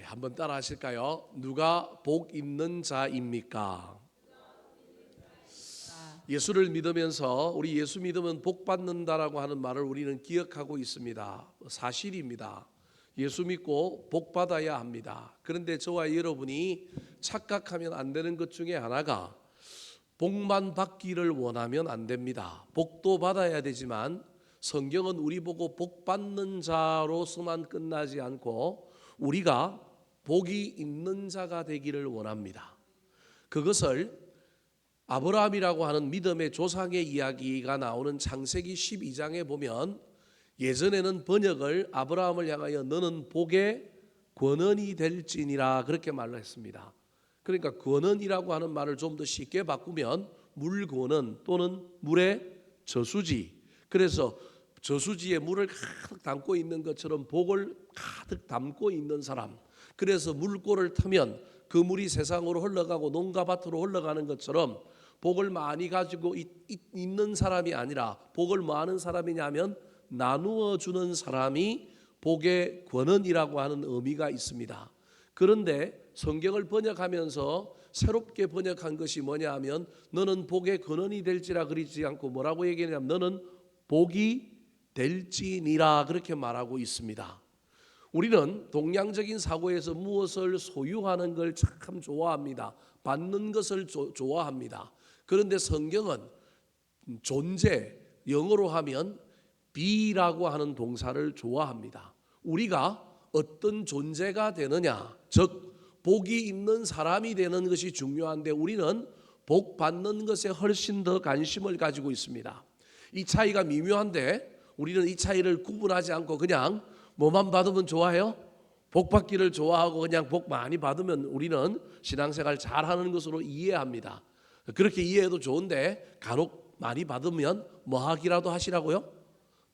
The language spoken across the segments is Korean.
한번 따라 하실까요? 누가 복 있는 자입니까? 예수를 믿으면서 우리 예수 믿으면 복 받는다라고 하는 말을 우리는 기억하고 있습니다. 사실입니다. 예수 믿고 복 받아야 합니다. 그런데 저와 여러분이 착각하면 안 되는 것 중에 하나가 복만 받기를 원하면 안 됩니다. 복도 받아야 되지만 성경은 우리 보고 복 받는 자로서만 끝나지 않고 우리가 복이 있는 자가 되기를 원합니다. 그것을 아브라함이라고 하는 믿음의 조상의 이야기가 나오는 창세기 12장에 보면 예전에는 번역을 아브라함을 향하여 너는 복의 권원이 될지니라 그렇게 말을 했습니다. 그러니까 권원이라고 하는 말을 좀 더 쉽게 바꾸면 물권원 또는 물의 저수지. 그래서 저수지에 물을 가득 담고 있는 것처럼 복을 가득 담고 있는 사람. 그래서 물꼬를 트면 그 물이 세상으로 흘러가고 농가 밭으로 흘러가는 것처럼 복을 많이 가지고 있는 사람이 아니라 복을 뭐 하는 사람이냐면 나누어 주는 사람이 복의 권원이라고 하는 의미가 있습니다. 그런데 성경을 번역하면서 새롭게 번역한 것이 뭐냐 하면 너는 복의 근원이 될지라 그러지 않고 뭐라고 얘기하냐면 너는 복이 될지니라 그렇게 말하고 있습니다. 우리는 동양적인 사고에서 무엇을 소유하는 걸 참 좋아합니다. 받는 것을 좋아합니다. 그런데 성경은 존재, 영어로 하면 be라고 하는 동사를 좋아합니다. 우리가 어떤 존재가 되느냐, 즉 복이 있는 사람이 되는 것이 중요한데 우리는 복 받는 것에 훨씬 더 관심을 가지고 있습니다. 이 차이가 미묘한데 우리는 이 차이를 구분하지 않고 그냥 뭐만 받으면 좋아해요? 복 받기를 좋아하고 그냥 복 많이 받으면 우리는 신앙생활 잘하는 것으로 이해합니다. 그렇게 이해해도 좋은데 간혹 많이 받으면 뭐 하기라도 하시라고요?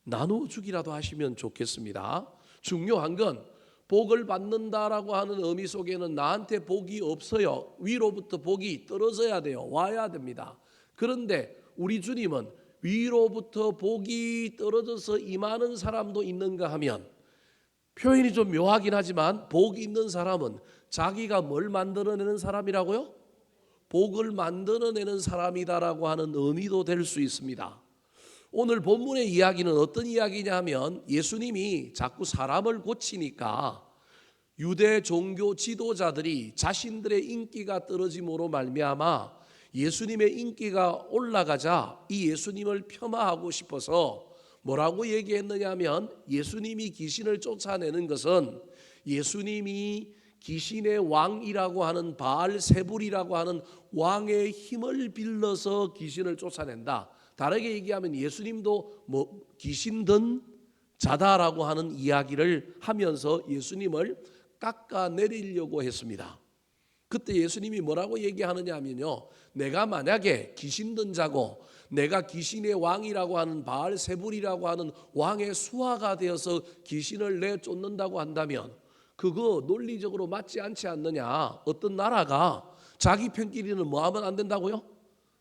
나누어 주기라도 하시면 좋겠습니다. 중요한 건 복을 받는다라고 하는 의미 속에는 나한테 복이 없어요. 위로부터 복이 떨어져야 돼요. 와야 됩니다. 그런데 우리 주님은 위로부터 복이 떨어져서 임하는 사람도 있는가 하면 표현이 좀 묘하긴 하지만 복이 있는 사람은 자기가 뭘 만들어내는 사람이라고요? 복을 만들어내는 사람이다라고 하는 의미도 될 수 있습니다. 오늘 본문의 이야기는 어떤 이야기냐 하면 예수님이 자꾸 사람을 고치니까 유대 종교 지도자들이 자신들의 인기가 떨어짐으로 말미암아 예수님의 인기가 올라가자 이 예수님을 폄하하고 싶어서 뭐라고 얘기했느냐 하면 예수님이 귀신을 쫓아내는 것은 예수님이 귀신의 왕이라고 하는 바알세불이라고 하는 왕의 힘을 빌려서 귀신을 쫓아낸다. 다르게 얘기하면 예수님도 뭐 귀신 든 자다라고 하는 이야기를 하면서 예수님을 깎아내리려고 했습니다. 그때 예수님이 뭐라고 얘기하느냐 하면요, 내가 만약에 귀신 든 자고 내가 귀신의 왕이라고 하는 바알세불이라고 하는 왕의 수하가 되어서 귀신을 내쫓는다고 한다면 그거 논리적으로 맞지 않지 않느냐. 어떤 나라가 자기 편끼리는 뭐 하면 안 된다고요?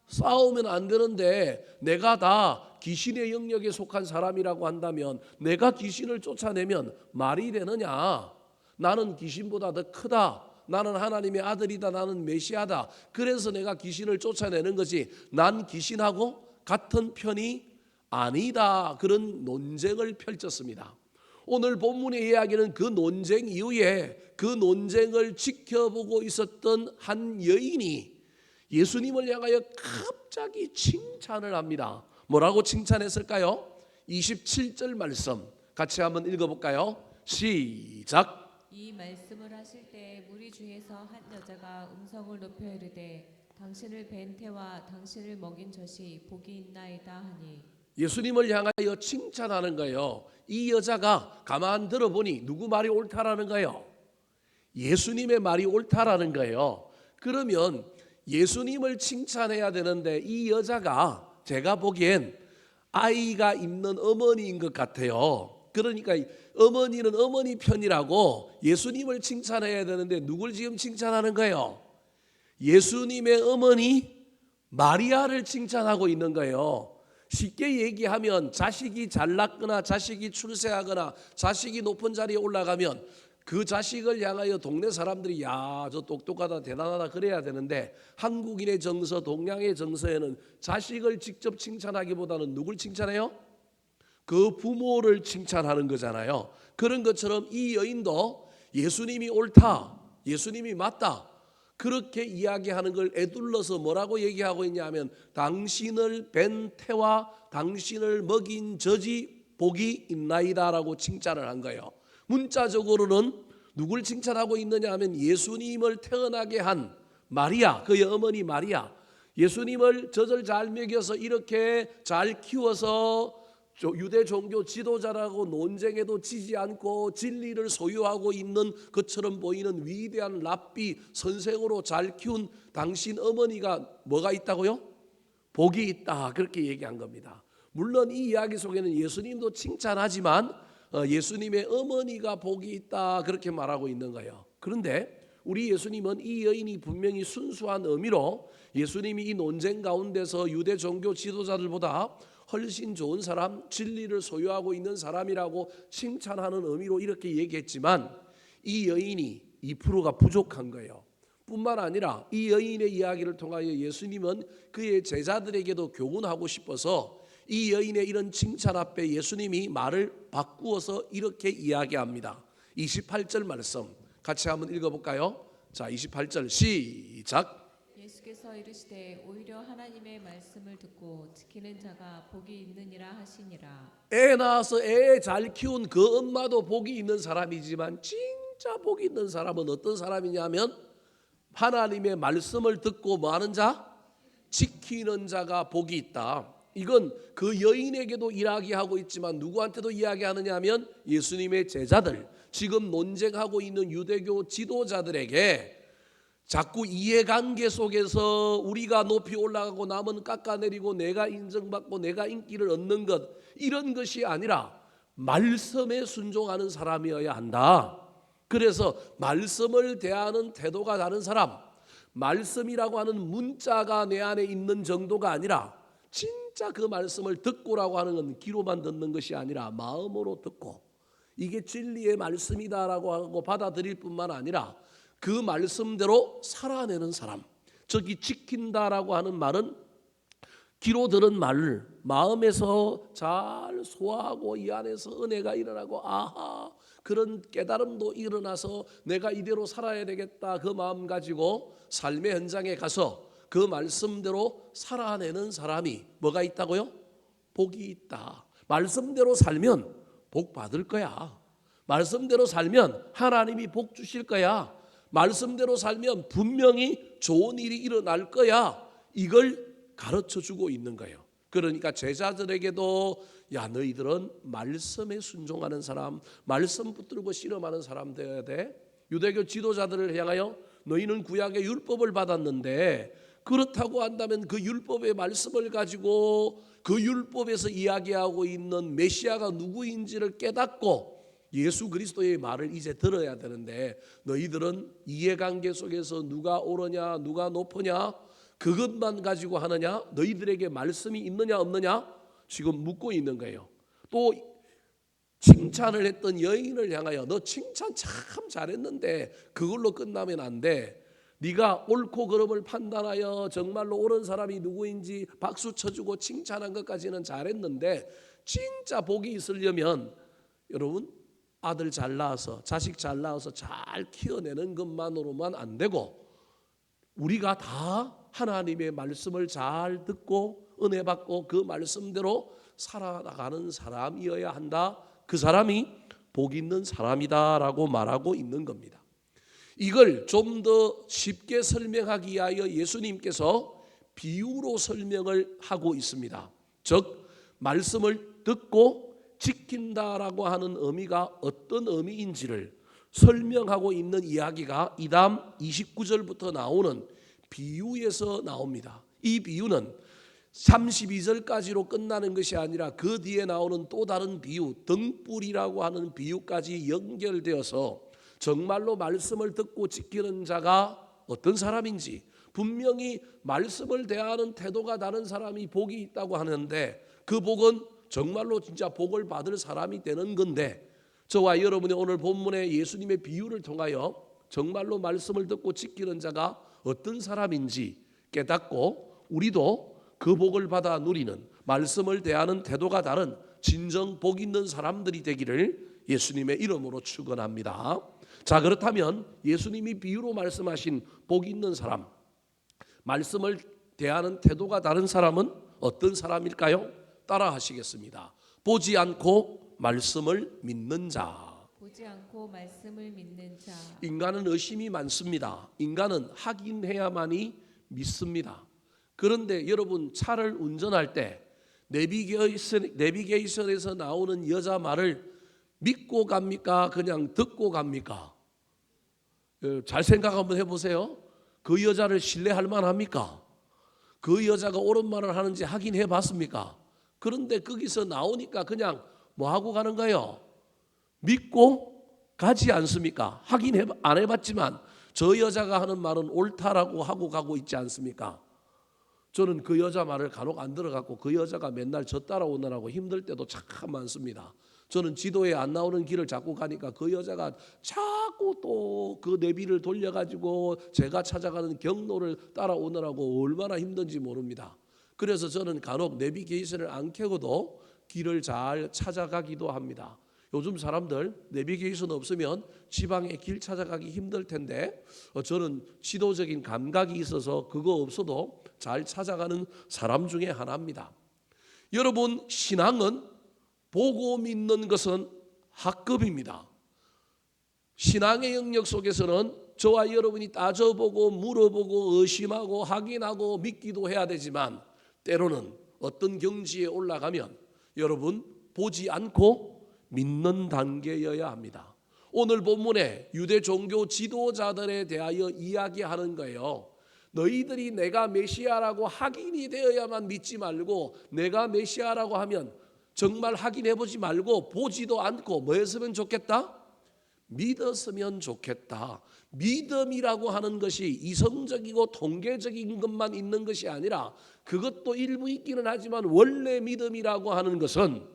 싸우면 안 되는데 내가 다 귀신의 영역에 속한 사람이라고 한다면 내가 귀신을 쫓아내면 말이 되느냐. 나는 귀신보다 더 크다. 나는 하나님의 아들이다. 나는 메시아다. 그래서 내가 귀신을 쫓아내는 거지 난 귀신하고 같은 편이 아니다. 그런 논쟁을 펼쳤습니다. 오늘 본문의 이야기는 그 논쟁 이후에 그 논쟁을 지켜보고 있었던 한 여인이 예수님을 향하여 갑자기 칭찬을 합니다. 뭐라고 칭찬했을까요? 27절 말씀 같이 한번 읽어볼까요? 시작. 이 말씀을 하실 때 무리 중에서 한 여자가 음성을 높여 이르되 당신을 뵌 태와 당신을 먹인 젖이 복이 있나이다 하니 예수님을 향하여 칭찬하는 거예요. 이 여자가 가만 들어보니 누구 말이 옳다라는 거예요? 예수님의 말이 옳다라는 거예요. 그러면 예수님을 칭찬해야 되는데 이 여자가 제가 보기엔 아이가 있는 어머니인 것 같아요. 그러니까 어머니는 어머니 편이라고 예수님을 칭찬해야 되는데 누굴 지금 칭찬하는 거예요? 예수님의 어머니 마리아를 칭찬하고 있는 거예요. 쉽게 얘기하면 자식이 잘났거나 자식이 출세하거나 자식이 높은 자리에 올라가면 그 자식을 향하여 동네 사람들이 야, 저 똑똑하다 대단하다 그래야 되는데, 한국인의 정서, 동양의 정서에는 자식을 직접 칭찬하기보다는 누굴 칭찬해요? 그 부모를 칭찬하는 거잖아요. 그런 것처럼 이 여인도 예수님이 옳다, 예수님이 맞다, 그렇게 이야기하는 걸 에둘러서 뭐라고 얘기하고 있냐면 당신을 뵌 태와 당신을 먹인 젖이 복이 있나이다라고 칭찬을 한 거예요. 문자적으로는 누굴 칭찬하고 있느냐 하면 예수님을 태어나게 한 마리아, 그의 어머니 마리아, 예수님을 젖을 잘 먹여서 이렇게 잘 키워서 유대 종교 지도자라고 논쟁에도 지지 않고 진리를 소유하고 있는 것처럼 보이는 위대한 랍비 선생으로 잘 키운 당신 어머니가 뭐가 있다고요? 복이 있다, 그렇게 얘기한 겁니다. 물론 이 이야기 속에는 예수님도 칭찬하지만 예수님의 어머니가 복이 있다, 그렇게 말하고 있는 거예요. 그런데 우리 예수님은 이 여인이 분명히 순수한 의미로 예수님이 이 논쟁 가운데서 유대 종교 지도자들보다 훨씬 좋은 사람, 진리를 소유하고 있는 사람이라고 칭찬하는 의미로 이렇게 얘기했지만 이 여인이 2%가 부족한 거예요. 뿐만 아니라 이 여인의 이야기를 통하여 예수님은 그의 제자들에게도 교훈하고 싶어서 이 여인의 이런 칭찬 앞에 예수님이 말을 바꾸어서 이렇게 이야기합니다. 28절 말씀 같이 한번 읽어볼까요? 자, 28절 시작. 예수께서 이르시되 오히려 하나님의 말씀을 듣고 지키는 자가 복이 있느니라 하시니라. 애 낳아서 애 잘 키운 그 엄마도 복이 있는 사람이지만 진짜 복이 있는 사람은 어떤 사람이냐면 하나님의 말씀을 듣고 뭐하는 자? 지키는 자가 복이 있다. 이건 그 여인에게도 이야기하고 있지만 누구한테도 이야기하느냐 하면 예수님의 제자들, 지금 논쟁하고 있는 유대교 지도자들에게 자꾸 이해관계 속에서 우리가 높이 올라가고 남은 깎아내리고 내가 인정받고 내가 인기를 얻는 것, 이런 것이 아니라 말씀에 순종하는 사람이어야 한다. 그래서 말씀을 대하는 태도가 다른 사람, 말씀이라고 하는 문자가 내 안에 있는 정도가 아니라 진짜 그 말씀을 듣고라고 하는 건 귀로만 듣는 것이 아니라 마음으로 듣고 이게 진리의 말씀이다라고 하고 받아들일 뿐만 아니라 그 말씀대로 살아내는 사람, 저기 지킨다라고 하는 말은 귀로 들은 말을 마음에서 잘 소화하고 이 안에서 은혜가 일어나고 아하, 그런 깨달음도 일어나서 내가 이대로 살아야 되겠다, 그 마음 가지고 삶의 현장에 가서 그 말씀대로 살아내는 사람이 뭐가 있다고요? 복이 있다. 말씀대로 살면 복 받을 거야. 말씀대로 살면 하나님이 복 주실 거야. 말씀대로 살면 분명히 좋은 일이 일어날 거야. 이걸 가르쳐 주고 있는 거예요. 그러니까 제자들에게도 야, 너희들은 말씀에 순종하는 사람, 말씀 붙들고 실험하는 사람 되어야 돼. 유대교 지도자들을 향하여 너희는 구약의 율법을 받았는데 그렇다고 한다면 그 율법의 말씀을 가지고 그 율법에서 이야기하고 있는 메시아가 누구인지를 깨닫고 예수 그리스도의 말을 이제 들어야 되는데 너희들은 이해관계 속에서 누가 옳으냐 누가 높으냐 그것만 가지고 하느냐, 너희들에게 말씀이 있느냐 없느냐 지금 묻고 있는 거예요. 또 칭찬을 했던 여인을 향하여 너 칭찬 참 잘했는데 그걸로 끝나면 안 돼. 네가 옳고 그름을 판단하여 정말로 옳은 사람이 누구인지 박수 쳐주고 칭찬한 것까지는 잘했는데 진짜 복이 있으려면 여러분 아들 잘 낳아서 자식 잘 낳아서 잘 키워내는 것만으로만 안 되고 우리가 다 하나님의 말씀을 잘 듣고 은혜 받고 그 말씀대로 살아나가는 사람이어야 한다. 그 사람이 복 있는 사람이다라고 말하고 있는 겁니다. 이걸 좀 더 쉽게 설명하기 위하여 예수님께서 비유로 설명을 하고 있습니다. 즉 말씀을 듣고 지킨다라고 하는 의미가 어떤 의미인지를 설명하고 있는 이야기가 이다음 29절부터 나오는 비유에서 나옵니다. 이 비유는 32절까지로 끝나는 것이 아니라 그 뒤에 나오는 또 다른 비유, 등불이라고 하는 비유까지 연결되어서 정말로 말씀을 듣고 지키는 자가 어떤 사람인지, 분명히 말씀을 대하는 태도가 다른 사람이 복이 있다고 하는데 그 복은 정말로 진짜 복을 받을 사람이 되는 건데, 저와 여러분이 오늘 본문의 예수님의 비유를 통하여 정말로 말씀을 듣고 지키는 자가 어떤 사람인지 깨닫고 우리도 그 복을 받아 누리는, 말씀을 대하는 태도가 다른 진정 복 있는 사람들이 되기를 예수님의 이름으로 축원합니다. 자, 그렇다면 예수님이 비유로 말씀하신 복 있는 사람, 말씀을 대하는 태도가 다른 사람은 어떤 사람일까요? 따라 하시겠습니다. 보지 않고 말씀을 믿는 자. 보지 않고 말씀을 믿는 자. 인간은 의심이 많습니다. 인간은 확인해야만이 믿습니다. 그런데 여러분, 차를 운전할 때 내비게이션에서 나오는 여자 말을 믿고 갑니까? 그냥 듣고 갑니까? 잘 생각 한번 해보세요. 그 여자를 신뢰할 만합니까? 그 여자가 옳은 말을 하는지 확인해 봤습니까? 그런데 거기서 나오니까 그냥 뭐 하고 가는 거예요? 믿고 가지 않습니까? 확인 안 해봤지만 저 여자가 하는 말은 옳다라고 하고 가고 있지 않습니까? 저는 그 여자 말을 간혹 안 들어갔고 그 여자가 맨날 저 따라오느라고 힘들 때도 참 많습니다. 저는 지도에 안 나오는 길을 자꾸 가니까 그 여자가 자꾸 또 그 내비를 돌려가지고 제가 찾아가는 경로를 따라오느라고 얼마나 힘든지 모릅니다. 그래서 저는 간혹 내비게이션을 안 켜고도 길을 잘 찾아가기도 합니다. 요즘 사람들 내비게이션 없으면 지방에 길 찾아가기 힘들 텐데 저는 지도적인 감각이 있어서 그거 없어도 잘 찾아가는 사람 중에 하나입니다. 여러분, 신앙은 보고 믿는 것은 학급입니다. 신앙의 영역 속에서는 저와 여러분이 따져보고 물어보고 의심하고 확인하고 믿기도 해야 되지만 때로는 어떤 경지에 올라가면 여러분 보지 않고 믿는 단계여야 합니다. 오늘 본문에 유대 종교 지도자들에 대하여 이야기하는 거예요. 너희들이 내가 메시아라고 확인이 되어야만 믿지 말고 내가 메시아라고 하면 정말 확인해보지 말고 보지도 않고 뭐 했으면 좋겠다? 믿었으면 좋겠다. 믿음이라고 하는 것이 이성적이고 통계적인 것만 있는 것이 아니라 그것도 일부 있기는 하지만 원래 믿음이라고 하는 것은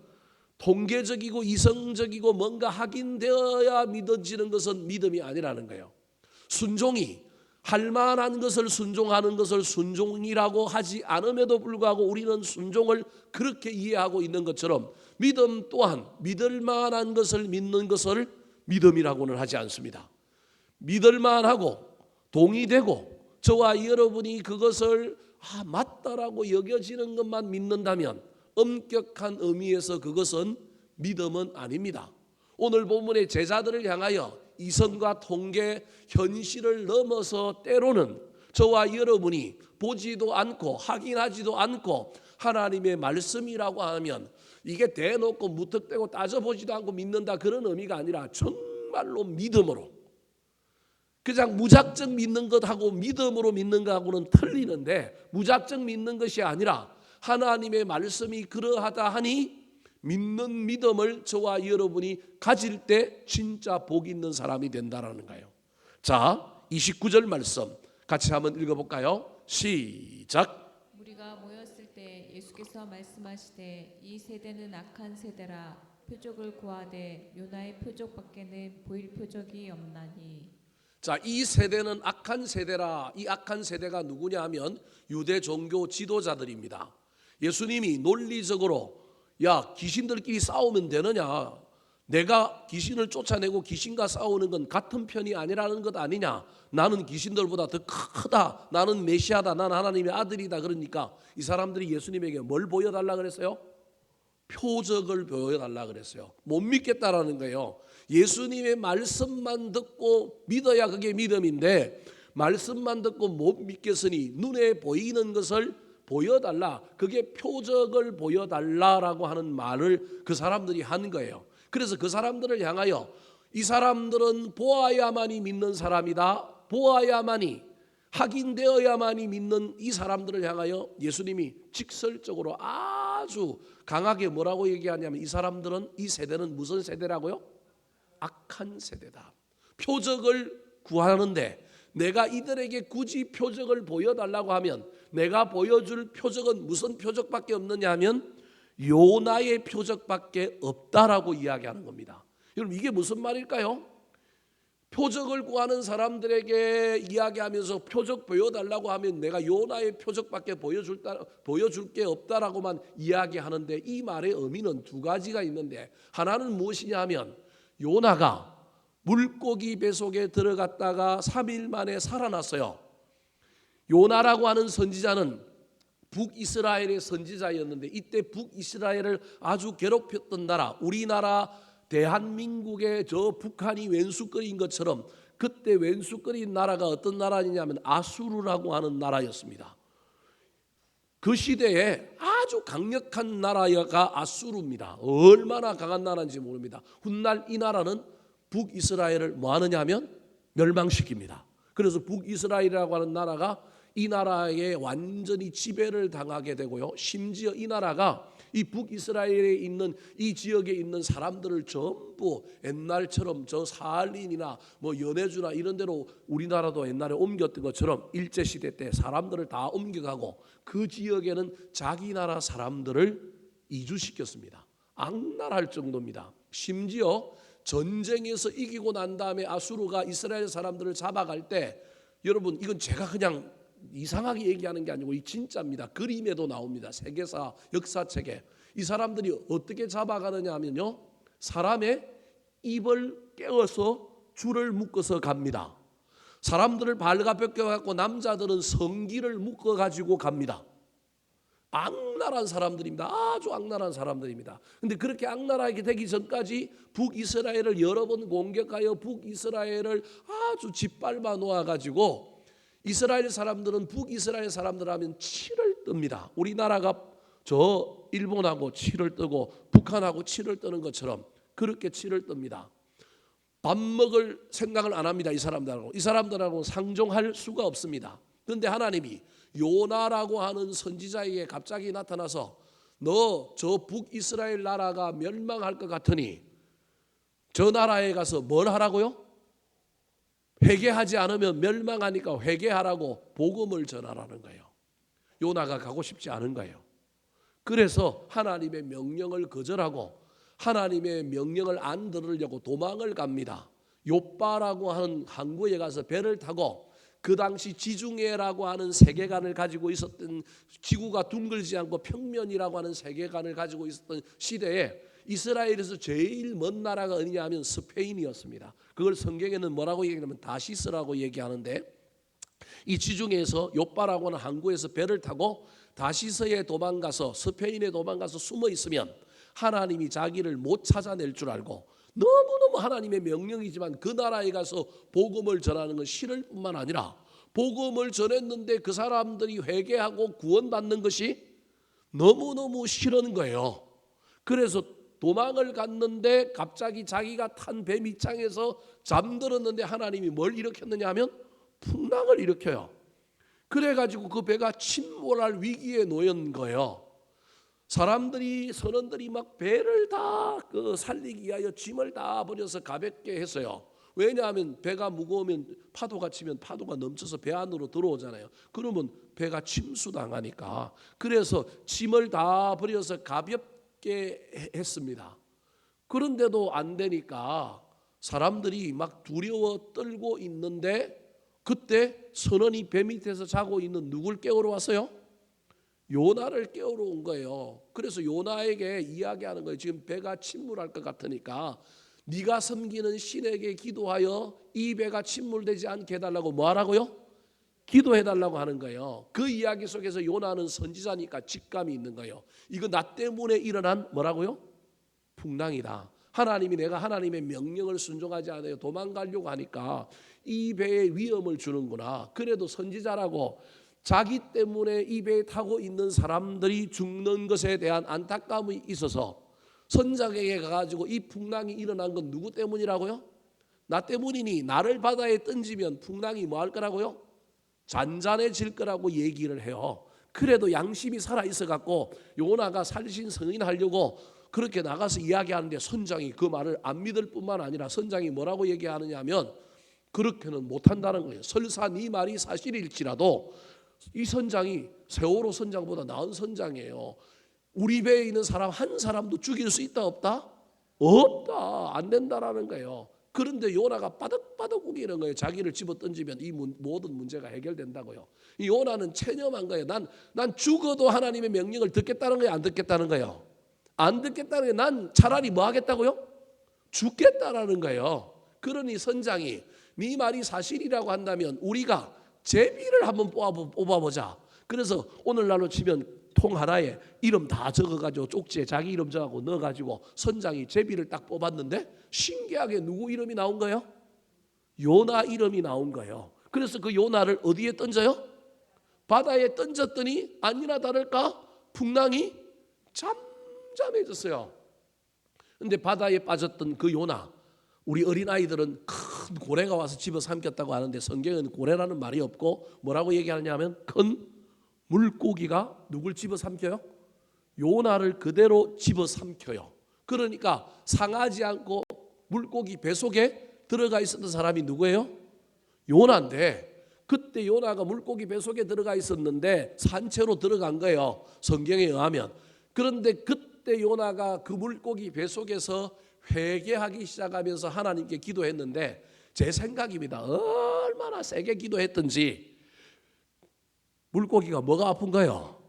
통계적이고 이성적이고 뭔가 확인되어야 믿어지는 것은 믿음이 아니라는 거예요. 순종이 할 만한 것을 순종하는 것을 순종이라고 하지 않음에도 불구하고 우리는 순종을 그렇게 이해하고 있는 것처럼 믿음 또한 믿을 만한 것을 믿는 것을 믿음이라고는 하지 않습니다. 믿을 만하고 동의되고 저와 여러분이 그것을 맞다라고 여겨지는 것만 믿는다면 엄격한 의미에서 그것은 믿음은 아닙니다. 오늘 본문의 제자들을 향하여 이성과 통계, 현실을 넘어서 때로는 저와 여러분이 보지도 않고 확인하지도 않고 하나님의 말씀이라고 하면 이게 대놓고 무턱대고 따져보지도 않고 믿는다 그런 의미가 아니라 정말로 믿음으로 그냥 무작정 믿는 것하고 믿음으로 믿는 것하고는 틀리는데 무작정 믿는 것이 아니라 하나님의 말씀이 그러하다 하니 믿는 믿음을 저와 여러분이 가질 때 진짜 복 있는 사람이 된다라는 거예요. 자, 29절 말씀 같이 한번 읽어볼까요? 시작. 무리가 모였을 때 예수께서 말씀하시되 이 세대는 악한 세대라 표적을 구하되 요나의 표적밖에는 보일 표적이 없나니. 자, 이 세대는 악한 세대라. 이 악한 세대가 누구냐 하면 유대 종교 지도자들입니다. 예수님이 논리적으로 야, 귀신들끼리 싸우면 되느냐? 내가 귀신을 쫓아내고 귀신과 싸우는 건 같은 편이 아니라는 것 아니냐? 나는 귀신들보다 더 크다. 나는 메시아다. 난 하나님의 아들이다. 그러니까 이 사람들이 예수님에게 뭘 보여달라 그랬어요? 표적을 보여달라 그랬어요. 못 믿겠다라는 거예요. 예수님의 말씀만 듣고 믿어야 그게 믿음인데 말씀만 듣고 못 믿겠으니 눈에 보이는 것을 보여달라. 그게 표적을 보여달라라고 하는 말을 그 사람들이 한 거예요. 그래서 그 사람들을 향하여 이 사람들은 보아야만이 믿는 사람이다. 보아야만이 확인되어야만이 믿는 이 사람들을 향하여 예수님이 직설적으로 아주 강하게 뭐라고 얘기하냐면 이 사람들은 이 세대는 무슨 세대라고요? 악한 세대다. 표적을 구하는데 내가 이들에게 굳이 표적을 보여달라고 하면 내가 보여줄 표적은 무슨 표적밖에 없느냐 하면 요나의 표적밖에 없다라고 이야기하는 겁니다. 여러분 이게 무슨 말일까요? 표적을 구하는 사람들에게 이야기하면서 표적 보여달라고 하면 내가 요나의 표적밖에 보여줄 게 없다라고만 이야기하는데, 이 말의 의미는 두 가지가 있는데, 하나는 무엇이냐 하면 요나가 물고기 배 속에 들어갔다가 3일 만에 살아났어요. 요나라고 하는 선지자는 북이스라엘의 선지자였는데, 이때 북이스라엘을 아주 괴롭혔던 나라, 우리나라 대한민국의 저 북한이 왼수거린 것처럼 그때 왼수거린 나라가 어떤 나라냐면 아수르라고 하는 나라였습니다. 그 시대에 아주 강력한 나라가 아수르입니다. 얼마나 강한 나라인지 모릅니다. 훗날 이 나라는 북이스라엘을 뭐 하느냐 하면 멸망시킵니다. 그래서 북이스라엘이라고 하는 나라가 이 나라에 완전히 지배를 당하게 되고요. 심지어 이 나라가 이 북이스라엘에 있는 이 지역에 있는 사람들을 전부 옛날처럼 저 사할린이나 뭐 연해주나 이런 데로 우리나라도 옛날에 옮겼던 것처럼 일제시대 때 사람들을 다 옮겨가고 그 지역에는 자기 나라 사람들을 이주시켰습니다. 악랄할 정도입니다. 심지어 전쟁에서 이기고 난 다음에 아수르가 이스라엘 사람들을 잡아갈 때, 여러분 이건 제가 그냥 이상하게 얘기하는 게 아니고 이 진짜입니다. 그림에도 나옵니다. 세계사 역사책에. 이 사람들이 어떻게 잡아가느냐 하면요, 사람의 입을 깨워서 줄을 묶어서 갑니다. 사람들을 발가벗겨갖고 남자들은 성기를 묶어가지고 갑니다. 악랄한 사람들입니다. 아주 악랄한 사람들입니다. 근데 그렇게 악랄하게 되기 전까지 북이스라엘을 여러 번 공격하여 북이스라엘을 아주 짓밟아 놓아가지고, 이스라엘 사람들은 북이스라엘 사람들 하면 치를 뜹니다. 우리나라가 저 일본하고 치를 뜨고 북한하고 치를 뜨는 것처럼 그렇게 치를 뜹니다. 밥 먹을 생각을 안 합니다. 이 사람들하고 상종할 수가 없습니다. 그런데 하나님이 요나라고 하는 선지자에게 갑자기 나타나서 너 저 북이스라엘 나라가 멸망할 것 같으니 저 나라에 가서 뭘 하라고요? 회개하지 않으면 멸망하니까 회개하라고 복음을 전하라는 거예요. 요나가 가고 싶지 않은 거예요. 그래서 하나님의 명령을 거절하고 하나님의 명령을 안 들으려고 도망을 갑니다. 요빠라고 하는 항구에 가서 배를 타고, 그 당시 지중해라고 하는 세계관을 가지고 있었던, 지구가 둥글지 않고 평면이라고 하는 세계관을 가지고 있었던 시대에 이스라엘에서 제일 먼 나라가 어디냐 하면 스페인이었습니다. 그걸 성경에는 뭐라고 얘기하냐면 다시스라고 얘기하는데, 이 지중해에서 요빠라고 하는 항구에서 배를 타고 다시스에 도망가서 스페인에 도망가서 숨어 있으면 하나님이 자기를 못 찾아낼 줄 알고, 너무너무 하나님의 명령이지만 그 나라에 가서 복음을 전하는 건 싫을 뿐만 아니라, 복음을 전했는데 그 사람들이 회개하고 구원받는 것이 너무너무 싫은 거예요. 그래서 도망을 갔는데 갑자기 자기가 탄 배 밑창에서 잠들었는데 하나님이 뭘 일으켰느냐 하면 풍랑을 일으켜요. 그래가지고 그 배가 침몰할 위기에 놓인 거예요. 사람들이, 선원들이 막 배를 다 그 살리기 위하여 짐을 다 버려서 가볍게 했어요. 왜냐하면 배가 무거우면 파도가 치면 파도가 넘쳐서 배 안으로 들어오잖아요. 그러면 배가 침수당하니까. 그래서 짐을 다 버려서 가볍게 했습니다. 그런데도 안 되니까 사람들이 막 두려워 떨고 있는데, 그때 선원이 배 밑에서 자고 있는 누굴 깨우러 왔어요? 요나를 깨우러 온 거예요. 그래서 요나에게 이야기하는 거예요. 지금 배가 침몰할 것 같으니까 네가 섬기는 신에게 기도하여 이 배가 침몰되지 않게 해달라고 뭐 하라고요? 기도해달라고 하는 거예요. 그 이야기 속에서 요나는 선지자니까 직감이 있는 거예요. 이거 나 때문에 일어난 뭐라고요? 풍랑이다. 하나님이, 내가 하나님의 명령을 순종하지 않아요. 도망가려고 하니까 이 배에 위험을 주는구나. 그래도 선지자라고 자기 때문에 이 배에 타고 있는 사람들이 죽는 것에 대한 안타까움이 있어서 선장에게 가가지고 이 풍랑이 일어난 건 누구 때문이라고요? 나 때문이니 나를 바다에 던지면 풍랑이 뭐 할 거라고요? 잔잔해질 거라고 얘기를 해요. 그래도 양심이 살아있어 갖고 요나가 살신 성인하려고 그렇게 나가서 이야기하는데, 선장이 그 말을 안 믿을 뿐만 아니라 선장이 뭐라고 얘기하느냐 하면 그렇게는 못한다는 거예요. 설사 네 말이 사실일지라도 이 선장이 세월호 선장보다 나은 선장이에요. 우리 배에 있는 사람 한 사람도 죽일 수 있다 없다? 없다. 안 된다라는 거예요. 그런데 요나가 빠득빠득 우기는 거예요. 자기를 집어 던지면 이 모든 문제가 해결된다고요. 이 요나는 체념한 거예요. 난 죽어도 하나님의 명령을 듣겠다는 거예요, 안 듣겠다는 거예요? 안 듣겠다는 거예요. 난 차라리 뭐 하겠다고요? 죽겠다라는 거예요. 그러니 선장이 네 말이 사실이라고 한다면 우리가 제비를 한번 뽑아보자. 그래서 오늘날로 치면 통 하나에 이름 다 적어가지고 쪽지에 자기 이름 적어가지고 넣어가지고 선장이 제비를 딱 뽑았는데 신기하게 누구 이름이 나온 거예요? 요나 이름이 나온 거예요. 그래서 그 요나를 어디에 던져요? 바다에 던졌더니 아니나 다를까 풍랑이 잠잠해졌어요. 근데 바다에 빠졌던 그 요나, 우리 어린아이들은 큰 고래가 와서 집어삼켰다고 하는데 성경은 고래라는 말이 없고 뭐라고 얘기하냐면 큰 물고기가 누굴 집어삼켜요? 요나를 그대로 집어삼켜요. 그러니까 상하지 않고 물고기 뱃속에 들어가 있었던 사람이 누구예요? 요나인데 그때 요나가 물고기 뱃속에 들어가 있었는데 산채로 들어간 거예요. 성경에 의하면. 그런데 그때 요나가 그 물고기 뱃속에서 회개하기 시작하면서 하나님께 기도했는데 제 생각입니다. 얼마나 세게 기도했던지 물고기가 뭐가 아픈 거예요?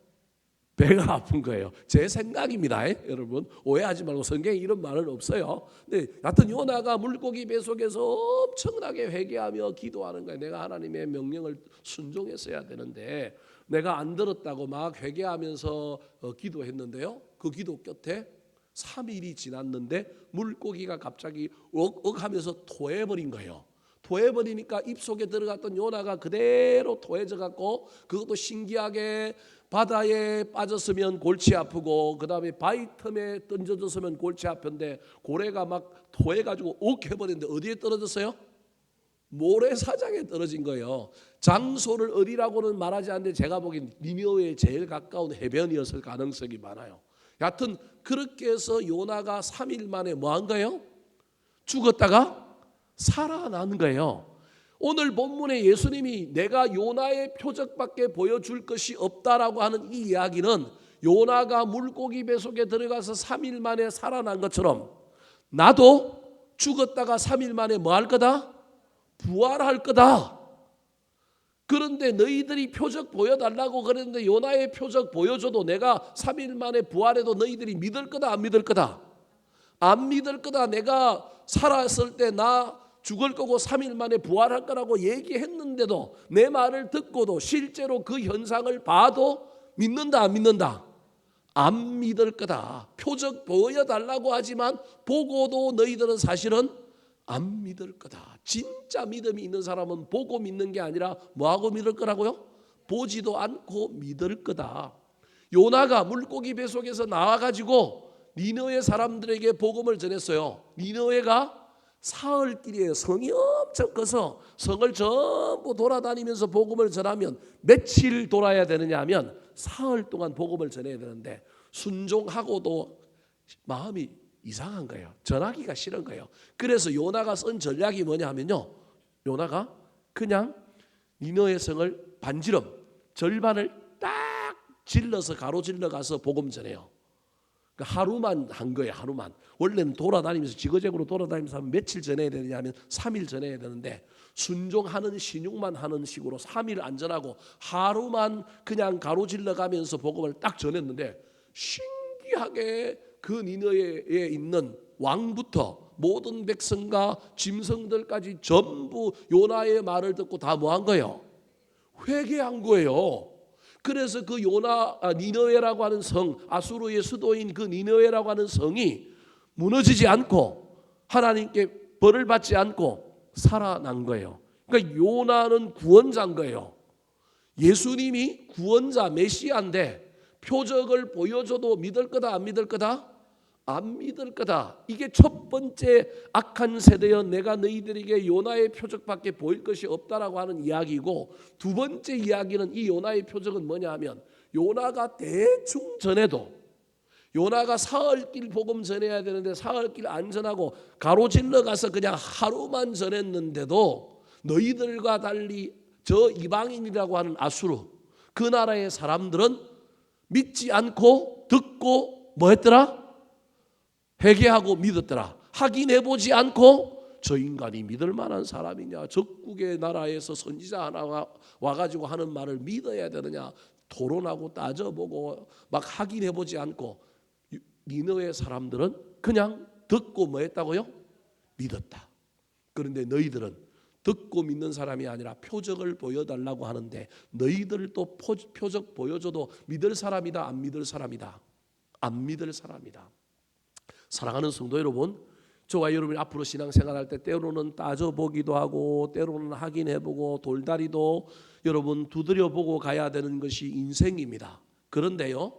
배가 아픈 거예요. 제 생각입니다. 여러분 오해하지 말고 성경에 이런 말은 없어요. 근데 하여튼 요나가 물고기 뱃속에서 엄청나게 회개하며 기도하는 거예요. 내가 하나님의 명령을 순종했어야 되는데 내가 안 들었다고 막 회개하면서 기도했는데요. 그 기도 끝에 3일이 지났는데 물고기가 갑자기 억 하면서 토해버린 거예요. 토해버리니까 입속에 들어갔던 요나가 그대로 토해져 갖고 그것도 신기하게 바다에 빠졌으면 골치 아프고 그 다음에 바위 틈에 던져졌으면 골치 아픈데 고래가 막 토해가지고 억 해버렸는데 어디에 떨어졌어요? 모래사장에 떨어진 거예요. 장소를 어디라고는 말하지 않는데 제가 보기엔 니느웨에 제일 가까운 해변이었을 가능성이 많아요. 여하튼 그렇게 해서 요나가 3일 만에 뭐 한 거예요? 죽었다가 살아난 거예요. 오늘 본문에 예수님이 내가 요나의 표적밖에 보여줄 것이 없다라고 하는 이 이야기는 요나가 물고기 뱃속에 들어가서 3일 만에 살아난 것처럼 나도 죽었다가 3일 만에 뭐 할 거다? 부활할 거다. 그런데 너희들이 표적 보여달라고 그랬는데 요나의 표적 보여줘도 내가 3일 만에 부활해도 너희들이 믿을 거다 안 믿을 거다? 안 믿을 거다. 내가 살았을 때 나 죽을 거고 3일 만에 부활할 거라고 얘기했는데도 내 말을 듣고도 실제로 그 현상을 봐도 믿는다 안 믿는다? 안 믿을 거다. 표적 보여달라고 하지만 보고도 너희들은 사실은 안 믿을 거다. 진짜 믿음이 있는 사람은 보고 믿는 게 아니라 뭐하고 믿을 거라고요? 보지도 않고 믿을 거다. 요나가 물고기 뱃속에서 나와가지고 니느웨 사람들에게 복음을 전했어요. 니느웨가 사흘길이에요. 성이 엄청 커서 성을 전부 돌아다니면서 복음을 전하면 며칠 돌아야 되느냐 하면 사흘 동안 복음을 전해야 되는데 순종하고도 마음이 이상한 거예요. 전하기가 싫은 거예요. 그래서 요나가 쓴 전략이 뭐냐 하면요. 요나가 그냥 니느웨 성을 반지름 절반을 딱 질러서 가로질러 가서 복음 전해요. 그러니까 하루만 한 거예요. 하루만. 원래는 돌아다니면서 지거적으로 돌아다니면서 하면 며칠 전해야 되느냐 하면 3일 전해야 되는데 순종하는 신용만 하는 식으로 3일 안 전하고 하루만 그냥 가로질러 가면서 복음을 딱 전했는데 신기하게 그 니느웨에 있는 왕부터 모든 백성과 짐승들까지 전부 요나의 말을 듣고 다 뭐 한 거예요? 회개한 거예요. 그래서 그 니느웨라고 하는 성, 아수르의 수도인 그 니느웨라고 하는 성이 무너지지 않고 하나님께 벌을 받지 않고 살아난 거예요. 그러니까 요나는 구원자인 거예요. 예수님이 구원자 메시아인데 표적을 보여줘도 믿을 거다 안 믿을 거다? 안 믿을 거다. 이게 첫 번째 악한 세대여 내가 너희들에게 요나의 표적밖에 보일 것이 없다라고 하는 이야기고, 두 번째 이야기는 이 요나의 표적은 뭐냐 하면 요나가 대충 전해도 요나가 사흘길 복음 전해야 되는데 사흘길 안 전하고 가로질러 가서 그냥 하루만 전했는데도 너희들과 달리 저 이방인이라고 하는 아수르 그 나라의 사람들은 믿지 않고 듣고 뭐 했더라? 회개하고 믿었더라. 확인해보지 않고 저 인간이 믿을 만한 사람이냐, 적국의 나라에서 선지자 하나가 와가지고 하는 말을 믿어야 되느냐 토론하고 따져보고 막 확인해보지 않고 니느웨 사람들은 그냥 듣고 뭐 했다고요? 믿었다. 그런데 너희들은 듣고 믿는 사람이 아니라 표적을 보여달라고 하는데 너희들도 표적 보여줘도 믿을 사람이다, 안 믿을 사람이다? 안 믿을 사람이다. 사랑하는 성도 여러분, 저와 여러분이 앞으로 신앙생활할 때 때로는 따져보기도 하고 때로는 확인해보고 돌다리도 여러분 두드려보고 가야 되는 것이 인생입니다. 그런데요,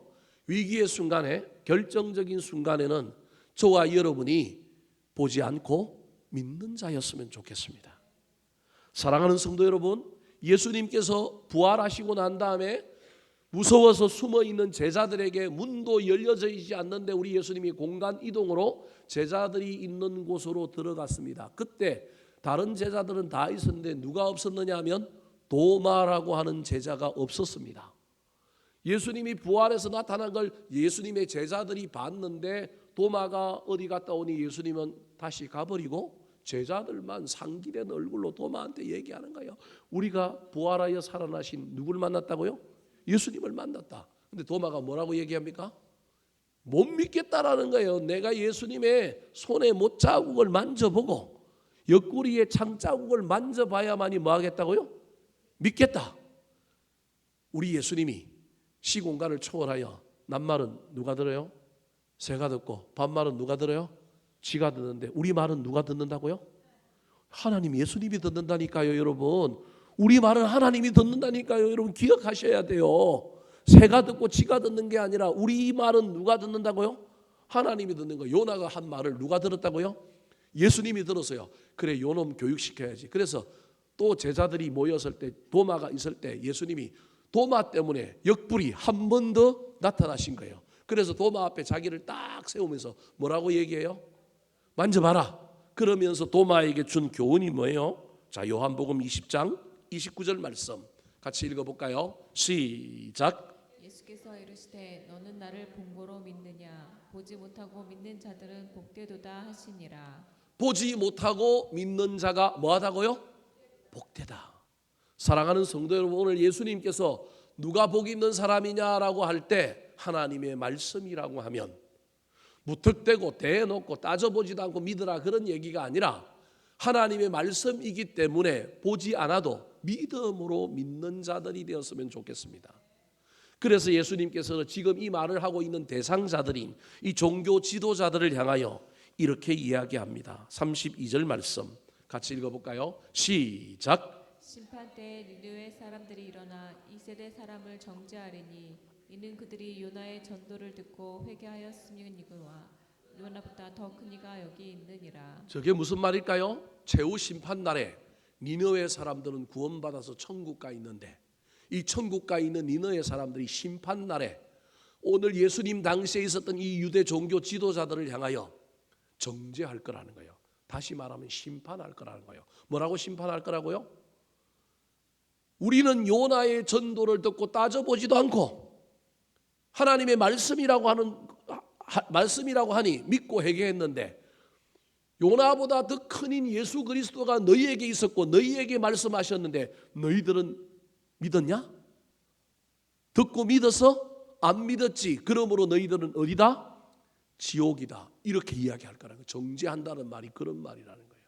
위기의 순간에, 결정적인 순간에는 저와 여러분이 보지 않고 믿는 자였으면 좋겠습니다. 사랑하는 성도 여러분, 예수님께서 부활하시고 난 다음에 무서워서 숨어있는 제자들에게 문도 열려져 있지 않는데 우리 예수님이 공간 이동으로 제자들이 있는 곳으로 들어갔습니다. 그때 다른 제자들은 다 있었는데 누가 없었느냐 하면 도마라고 하는 제자가 없었습니다. 예수님이 부활해서 나타난 걸 예수님의 제자들이 봤는데 도마가 어디 갔다 오니 예수님은 다시 가버리고 제자들만 상기된 얼굴로 도마한테 얘기하는 거예요. 우리가 부활하여 살아나신 누구를 만났다고요? 예수님을 만났다. 근데 도마가 뭐라고 얘기합니까? 못 믿겠다라는 거예요. 내가 예수님의 손에 못자국을 만져보고 옆구리에 창자국을 만져봐야만이 뭐 하겠다고요? 믿겠다. 우리 예수님이 시공간을 초월하여 낱말은 누가 들어요? 새가 듣고 반말은 누가 들어요? 쥐가 듣는데 우리 말은 누가 듣는다고요? 하나님, 예수님이 듣는다니까요. 여러분, 우리 말은 하나님이 듣는다니까요. 여러분 기억하셔야 돼요. 새가 듣고 쥐가 듣는 게 아니라 우리 말은 누가 듣는다고요? 하나님이 듣는 거. 요나가 한 말을 누가 들었다고요? 예수님이 들었어요. 그래, 요놈 교육시켜야지. 그래서 또 제자들이 모였을 때, 도마가 있을 때 예수님이 도마 때문에 역불이 한 번 더 나타나신 거예요. 그래서 도마 앞에 자기를 딱 세우면서 뭐라고 얘기해요? 만져봐라. 그러면서 도마에게 준 교훈이 뭐예요? 자, 요한복음 20장 29절 말씀 같이 읽어볼까요? 시작. 예수께서 이르시되 너는 나를 본고로 믿느냐? 보지 못하고 믿는 자들은 복되도다 하시니라. 보지 못하고 믿는 자가 뭐하다고요? 복되다. 사랑하는 성도 여러분, 오늘 예수님께서 누가 복 있는 사람이냐라고 할 때 하나님의 말씀이라고 하면 무턱대고 대놓고 따져보지도 않고 믿으라 그런 얘기가 아니라 하나님의 말씀이기 때문에 보지 않아도 믿음으로 믿는 자들이 되었으면 좋겠습니다. 그래서 예수님께서는 지금 이 말을 하고 있는 대상자들인 이 종교 지도자들을 향하여 이렇게 이야기합니다. 32절 말씀 같이 읽어볼까요? 시작. 심판 때 니느웨 사람들이 일어나 이 세대 사람을 정죄하리니 이는 그들이 요나의 전도를 듣고 회개하였음이니와 요나보다 더 큰 이가 여기 있느니라. 저게 무슨 말일까요? 최후 심판 날에 니느웨 사람들은 구원받아서 천국 가 있는데 이 천국 가 있는 니느웨 사람들이 심판 날에 오늘 예수님 당시에 있었던 이 유대 종교 지도자들을 향하여 정죄할 거라는 거예요. 다시 말하면 심판할 거라는 거예요. 뭐라고 심판할 거라고요? 우리는 요나의 전도를 듣고 따져보지도 않고 하나님의 말씀이라고 하니 믿고 회개했는데 요나보다 더 큰인 예수 그리스도가 너희에게 있었고 너희에게 말씀하셨는데 너희들은 믿었냐? 듣고 믿어서 안 믿었지. 그러므로 너희들은 어디다? 지옥이다. 이렇게 이야기할 거라는 거예요. 정죄한다는 말이 그런 말이라는 거예요.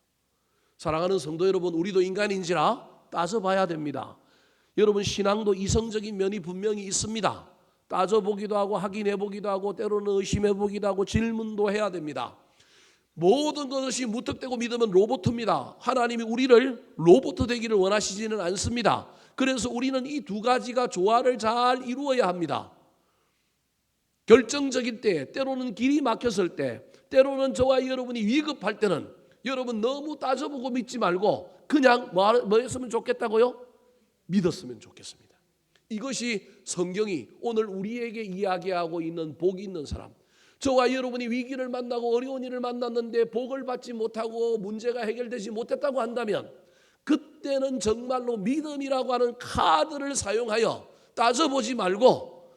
사랑하는 성도 여러분, 우리도 인간인지라 따져봐야 됩니다. 여러분, 신앙도 이성적인 면이 분명히 있습니다. 따져보기도 하고 확인해보기도 하고 때로는 의심해보기도 하고 질문도 해야 됩니다. 모든 것이 무턱대고 믿으면 로봇입니다. 하나님이 우리를 로봇 되기를 원하시지는 않습니다. 그래서 우리는 이 두 가지가 조화를 잘 이루어야 합니다. 결정적일 때, 때로는 길이 막혔을 때, 때로는 저와 여러분이 위급할 때는 여러분 너무 따져보고 믿지 말고 그냥 뭐 했으면 좋겠다고요? 믿었으면 좋겠습니다. 이것이 성경이 오늘 우리에게 이야기하고 있는 복 있는 사람. 저와 여러분이 위기를 만나고 어려운 일을 만났는데 복을 받지 못하고 문제가 해결되지 못했다고 한다면 그때는 정말로 믿음이라고 하는 카드를 사용하여 따져보지 말고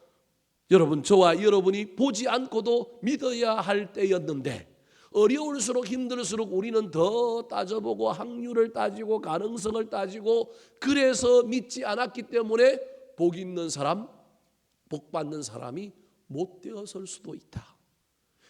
여러분, 저와 여러분이 보지 않고도 믿어야 할 때였는데 어려울수록 힘들수록 우리는 더 따져보고 확률을 따지고 가능성을 따지고 그래서 믿지 않았기 때문에 복 있는 사람, 복 받는 사람이 못 되어설 수도 있다.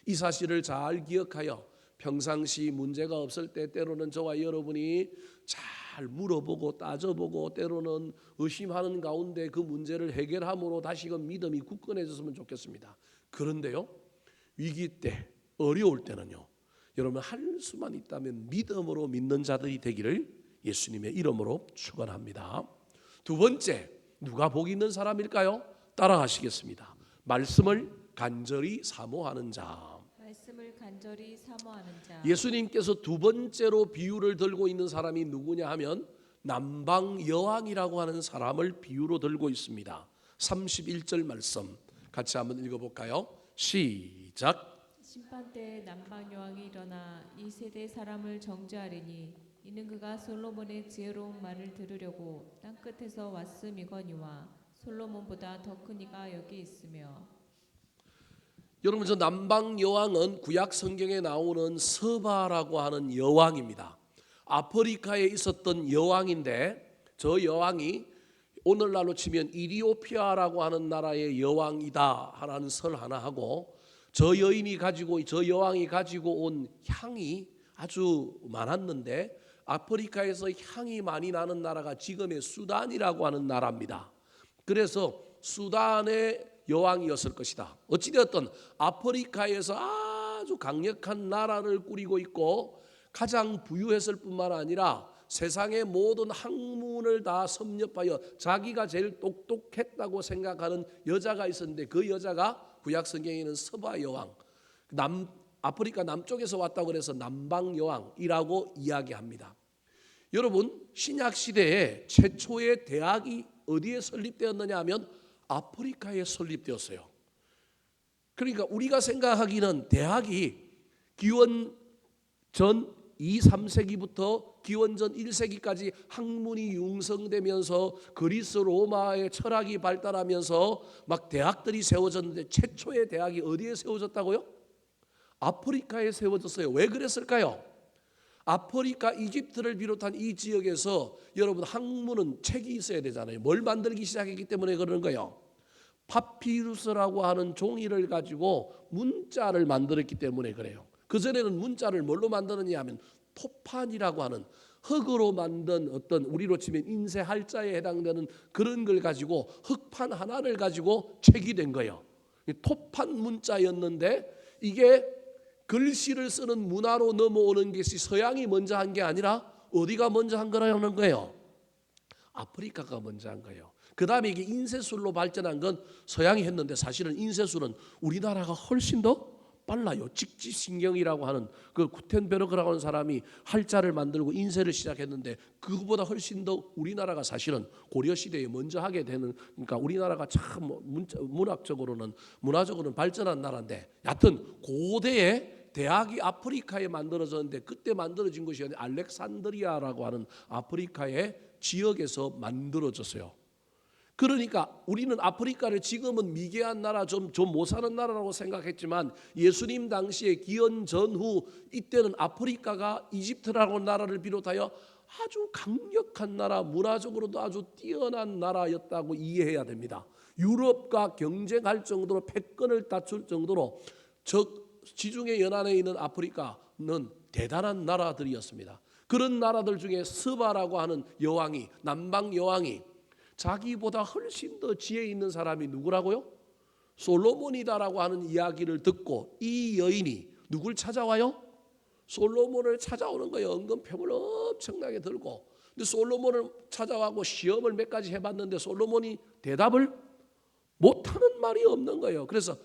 이 사실을 잘 기억하여 평상시 문제가 없을 때 때로는 저와 여러분이 잘 물어보고 따져보고 때로는 의심하는 가운데 그 문제를 해결함으로 다시금 믿음이 굳건해졌으면 좋겠습니다. 그런데요, 위기 때, 어려울 때는요, 여러분 할 수만 있다면 믿음으로 믿는 자들이 되기를 예수님의 이름으로 축원합니다. 두 번째, 누가 복 있는 사람일까요? 따라하시겠습니다. 말씀을 간절히 사모하는 자. 말씀을 간절히 사모하는 자. 예수님께서 두 번째로 비유를 들고 있는 사람이 누구냐 하면 남방 여왕이라고 하는 사람을 비유로 들고 있습니다. 31절 말씀 같이 한번 읽어볼까요? 시작. 심판 때에 남방 여왕이 일어나 이 세대 사람을 정죄하리니 이는 그가 솔로몬의 지혜로운 말을 들으려고 땅 끝에서 왔음이거니와 솔로몬보다 더 큰 이가 여기 있으며. 여러분, 저 남방 여왕은 구약 성경에 나오는 서바라고 하는 여왕입니다. 아프리카에 있었던 여왕인데 저 여왕이 오늘날로 치면 이디오피아라고 하는 나라의 여왕이다 하는 설 하나 하고 저 여왕이 가지고 온 향이 아주 많았는데 아프리카에서 향이 많이 나는 나라가 지금의 수단이라고 하는 나라입니다. 그래서 수단의 여왕이었을 것이다. 어찌되었든 아프리카에서 아주 강력한 나라를 꾸리고 있고 가장 부유했을 뿐만 아니라 세상의 모든 학문을 다 섭렵하여 자기가 제일 똑똑했다고 생각하는 여자가 있었는데 그 여자가 구약 성경에는 서바 여왕, 아프리카 남쪽에서 왔다고 그래서 남방 여왕이라고 이야기합니다. 여러분, 신약 시대에 최초의 대학이 어디에 설립되었느냐 하면 아프리카에 설립되었어요. 그러니까 우리가 생각하기는 대학이 기원전 2, 3세기부터 기원전 1세기까지 학문이 융성되면서 그리스 로마의 철학이 발달하면서 막 대학들이 세워졌는데 최초의 대학이 어디에 세워졌다고요? 아프리카에 세워졌어요. 왜 그랬을까요? 아프리카 이집트를 비롯한 이 지역에서 여러분 학문은 책이 있어야 되잖아요. 뭘 만들기 시작했기 때문에 그러는 거예요. 파피루스라고 하는 종이를 가지고 문자를 만들었기 때문에 그래요. 그전에는 문자를 뭘로 만드느냐 하면 토판이라고 하는 흙으로 만든 어떤 우리로 치면 인쇄 할자에 해당되는 그런 걸 가지고 흙판 하나를 가지고 책이 된 거예요. 토판 문자였는데 이게 글씨를 쓰는 문화로 넘어오는 것이 서양이 먼저 한 게 아니라 어디가 먼저 한 거라는 거예요? 아프리카가 먼저 한 거예요. 그 다음에 이게 인쇄술로 발전한 건 서양이 했는데 사실은 인쇄술은 우리나라가 훨씬 더 빨라요. 직지신경이라고 하는 그 구텐베르그라고 하는 사람이 할자를 만들고 인쇄를 시작했는데 그거보다 훨씬 더 우리나라가 사실은 고려 시대에 먼저 하게 되는, 그러니까 우리나라가 참 문화적으로는 발전한 나라인데 여하튼 고대에 대학이 아프리카에 만들어졌는데 그때 만들어진 것이 알렉산드리아라고 하는 아프리카의 지역에서 만들어졌어요. 그러니까 우리는 아프리카를 지금은 미개한 나라, 좀 못 사는 나라라고 생각했지만 예수님 당시에 기원 전후 이때는 아프리카가 이집트라고 나라를 비롯하여 아주 강력한 나라, 문화적으로도 아주 뛰어난 나라였다고 이해해야 됩니다. 유럽과 경쟁할 정도로 패권을 다툴 정도로 지중해 연안에 있는 아프리카는 대단한 나라들이었습니다. 그런 나라들 중에 스바라고 하는 여왕이, 남방 여왕이 자기보다 훨씬 더 지혜 있는 사람이 누구라고요? 솔로몬이다라고 하는 이야기를 듣고 이 여인이 누굴 찾아와요? 솔로몬을 찾아오는 거예요. 은근표를 엄청나게 들고. 근데 솔로몬을 찾아와고 시험을 몇 가지 해봤는데 솔로몬이 대답을 못하는 말이 없는 거예요. 그래서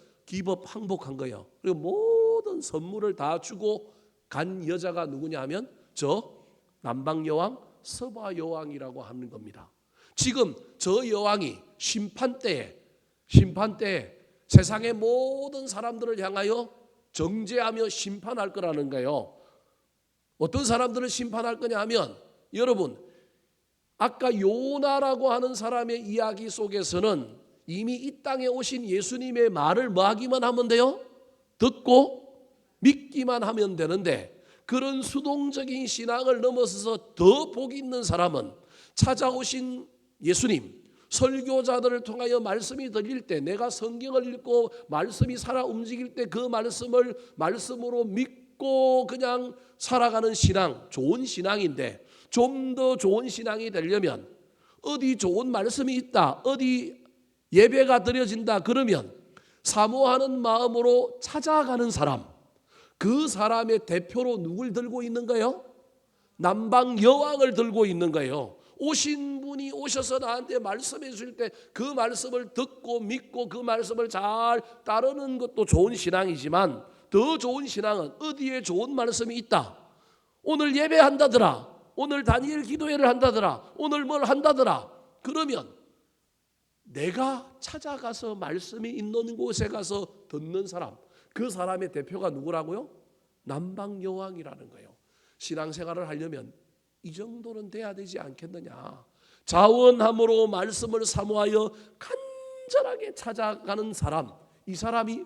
항복한 거예요. 그리고 모든 선물을 다 주고 간 여자가 누구냐 하면 저 남방 여왕 서바 여왕이라고 하는 겁니다. 지금 저 여왕이 심판 때에 세상의 모든 사람들을 향하여 정죄하며 심판할 거라는 거예요. 어떤 사람들을 심판할 거냐 하면 여러분 아까 요나라고 하는 사람의 이야기 속에서는 이미 이 땅에 오신 예수님의 말을 뭐 하기만 하면 돼요? 듣고 믿기만 하면 되는데, 그런 수동적인 신앙을 넘어서서 더 복 있는 사람은 찾아오신 예수님, 설교자들을 통하여 말씀이 들릴 때, 내가 성경을 읽고 말씀이 살아 움직일 때 그 말씀을 말씀으로 믿고 그냥 살아가는 신앙, 좋은 신앙인데, 좀 더 좋은 신앙이 되려면 어디 좋은 말씀이 있다, 어디 예배가 드려진다 그러면 사모하는 마음으로 찾아가는 사람, 그 사람의 대표로 누굴 들고 있는 거예요? 남방 여왕을 들고 있는 거예요. 오신 분이 오셔서 나한테 말씀해 줄 때 그 말씀을 듣고 믿고 그 말씀을 잘 따르는 것도 좋은 신앙이지만, 더 좋은 신앙은 어디에 좋은 말씀이 있다, 오늘 예배한다더라, 오늘 다니엘 기도회를 한다더라, 오늘 뭘 한다더라, 그러면 내가 찾아가서 말씀이 있는 곳에 가서 듣는 사람, 그 사람의 대표가 누구라고요? 남방 여왕이라는 거예요. 신앙생활을 하려면 이 정도는 돼야 되지 않겠느냐. 자원함으로 말씀을 사모하여 간절하게 찾아가는 사람, 이 사람이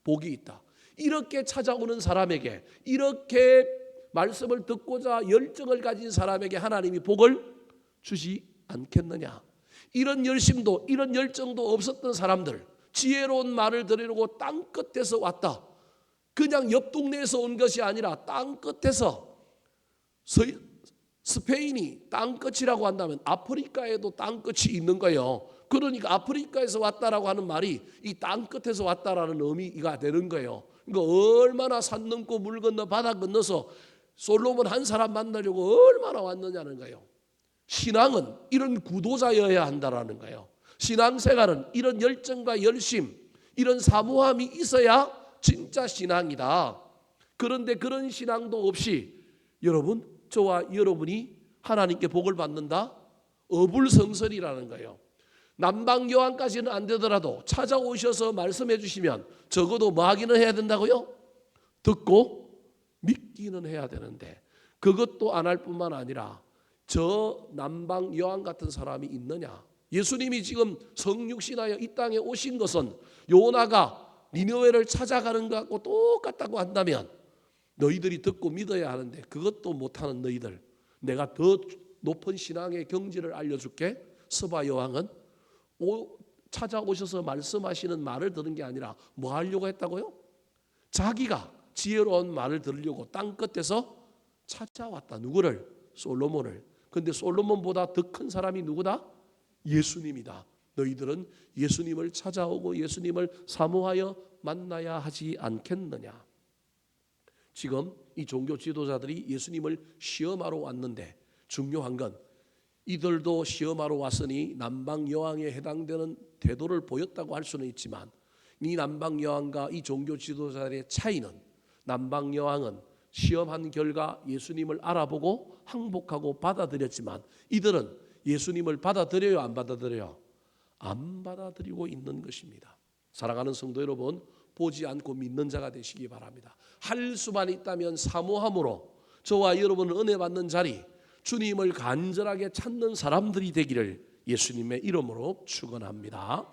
복이 있다. 이렇게 찾아오는 사람에게, 이렇게 말씀을 듣고자 열정을 가진 사람에게 하나님이 복을 주지 않겠느냐. 이런 열심도 이런 열정도 없었던 사람들, 지혜로운 말을 들으려고 땅 끝에서 왔다. 그냥 옆 동네에서 온 것이 아니라 땅 끝에서, 스페인이 땅 끝이라고 한다면 아프리카에도 땅 끝이 있는 거예요. 그러니까 아프리카에서 왔다라고 하는 말이 이 땅 끝에서 왔다라는 의미가 되는 거예요. 그러니까 얼마나 산 넘고 물 건너 바다 건너서 솔로몬 한 사람 만나려고 얼마나 왔느냐는 거예요. 신앙은 이런 구도자여야 한다라는 거예요. 신앙생활은 이런 열정과 열심, 이런 사모함이 있어야 진짜 신앙이다. 그런데 그런 신앙도 없이 여러분, 저와 여러분이 하나님께 복을 받는다? 어불성설이라는 거예요. 남방 여왕까지는 안 되더라도 찾아오셔서 말씀해 주시면 적어도 뭐 하기는 해야 된다고요? 듣고 믿기는 해야 되는데, 그것도 안 할 뿐만 아니라 저 남방 여왕 같은 사람이 있느냐. 예수님이 지금 성육신하여 이 땅에 오신 것은 요나가 니느웨를 찾아가는 것하고 똑같다고 한다면 너희들이 듣고 믿어야 하는데, 그것도 못하는 너희들, 내가 더 높은 신앙의 경지를 알려줄게. 스바 여왕은 찾아오셔서 말씀하시는 말을 들은 게 아니라 뭐 하려고 했다고요? 자기가 지혜로운 말을 들으려고 땅 끝에서 찾아왔다. 누구를? 솔로몬을. 근데 솔로몬보다 더 큰 사람이 누구다? 예수님이다. 너희들은 예수님을 찾아오고 예수님을 사모하여 만나야 하지 않겠느냐. 지금 이 종교 지도자들이 예수님을 시험하러 왔는데, 중요한 건 이들도 시험하러 왔으니 남방 여왕에 해당되는 태도를 보였다고 할 수는 있지만, 이 남방 여왕과 이 종교 지도자들의 차이는, 남방 여왕은 시험한 결과 예수님을 알아보고 항복하고 받아들였지만, 이들은 예수님을 받아들여요, 안 받아들여요? 안 받아들이고 있는 것입니다. 사랑하는 성도 여러분, 보지 않고 믿는 자가 되시기 바랍니다. 할 수만 있다면 사모함으로 저와 여러분은 은혜 받는 자리, 주님을 간절하게 찾는 사람들이 되기를 예수님의 이름으로 축원합니다.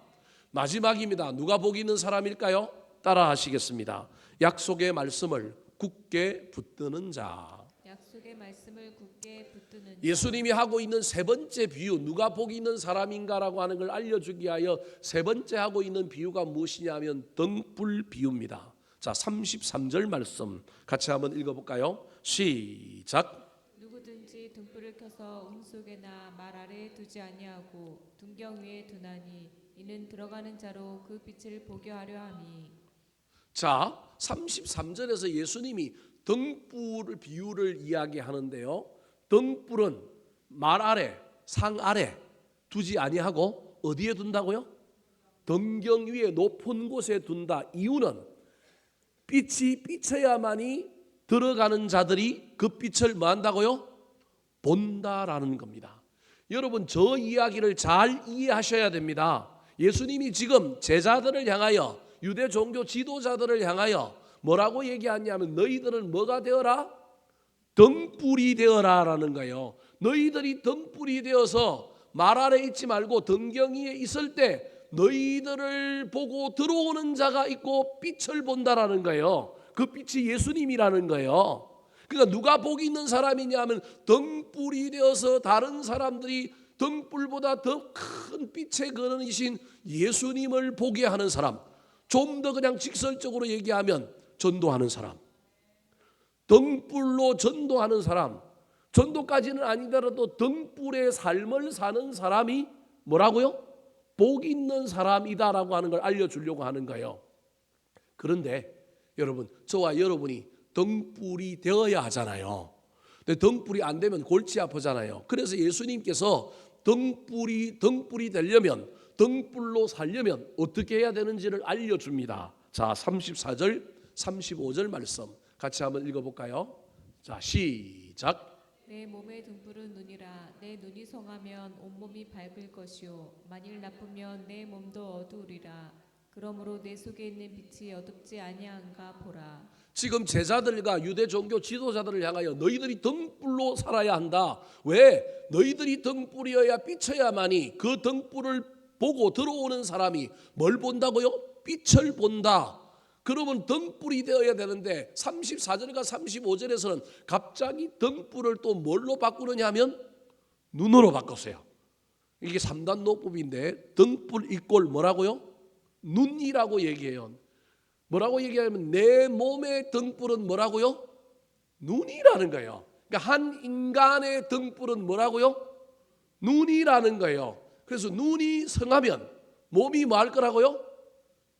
마지막입니다. 누가 복 있는 사람일까요? 따라 하시겠습니다. 약속의 말씀을 굳게 붙드는 자. 약속의 말씀을 굳게 붙드는 자. 예수님이 하고 있는 세 번째 비유, 누가 복 있는 사람인가라고 하는 걸 알려주기 위하여 세 번째 하고 있는 비유가 무엇이냐면 등불 비유입니다. 자, 33절 말씀 같이 한번 읽어볼까요? 시작. 누구든지 등불을 켜서 운 속에나 말 아래에 두지 아니하고 등경 위에 두나니 이는 들어가는 자로 그 빛을 보게 하려 함이. 자, 33절에서 예수님이 등불 비유를 이야기하는데요. 등불은 말 아래, 상 아래 두지 아니하고 어디에 둔다고요? 등경 위에 높은 곳에 둔다. 이유는 빛이 비쳐야만이 들어가는 자들이 그 빛을 뭐 한다고요? 본다라는 겁니다. 여러분, 저 이야기를 잘 이해하셔야 됩니다. 예수님이 지금 제자들을 향하여, 유대 종교 지도자들을 향하여 뭐라고 얘기하냐면, 너희들은 뭐가 되어라? 등불이 되어라라는 거예요. 너희들이 등불이 되어서 말 아래 있지 말고 등경 위에 있을 때 너희들을 보고 들어오는 자가 있고 빛을 본다라는 거예요. 그 빛이 예수님이라는 거예요. 그러니까 누가 복이 있는 사람이냐 하면 등불이 되어서 다른 사람들이 등불보다 더 큰 빛의 근원이신 예수님을 보게 하는 사람. 좀 더 그냥 직설적으로 얘기하면 전도하는 사람. 등불로 전도하는 사람. 전도까지는 아니더라도 등불의 삶을 사는 사람이 뭐라고요? 복 있는 사람이다라고 하는 걸 알려주려고 하는 거예요. 그런데 여러분, 저와 여러분이 등불이 되어야 하잖아요. 근데 등불이 안 되면 골치 아프잖아요. 그래서 예수님께서 등불이 되려면, 등불로 살려면 어떻게 해야 되는지를 알려줍니다. 자, 34절 35절 말씀 같이 한번 읽어볼까요? 자, 시작. 내 몸의 등불은 눈이라. 내 눈이 성하면 온몸이 밝을 것이요 만일 나쁘면 내 몸도 어두우리라. 그러므로 내 속에 있는 빛이 어둡지 아니한가 보라. 지금 제자들과 유대 종교 지도자들을 향하여 너희들이 등불로 살아야 한다. 왜? 너희들이 등불이어야 비쳐야만이 그 등불을 보고 들어오는 사람이 뭘 본다고요? 빛을 본다. 그러면 등불이 되어야 되는데 34절과 35절에서는 갑자기 등불을 또 뭘로 바꾸느냐 하면 눈으로 바꿨어요. 이게 3단 노법인데 등불 이꼴 뭐라고요? 눈이라고 얘기해요. 뭐라고 얘기하면 내 몸의 등불은 뭐라고요? 눈이라는 거예요. 그러니까 한 인간의 등불은 뭐라고요? 눈이라는 거예요. 그래서 눈이 성하면 몸이 뭐 할 거라고요?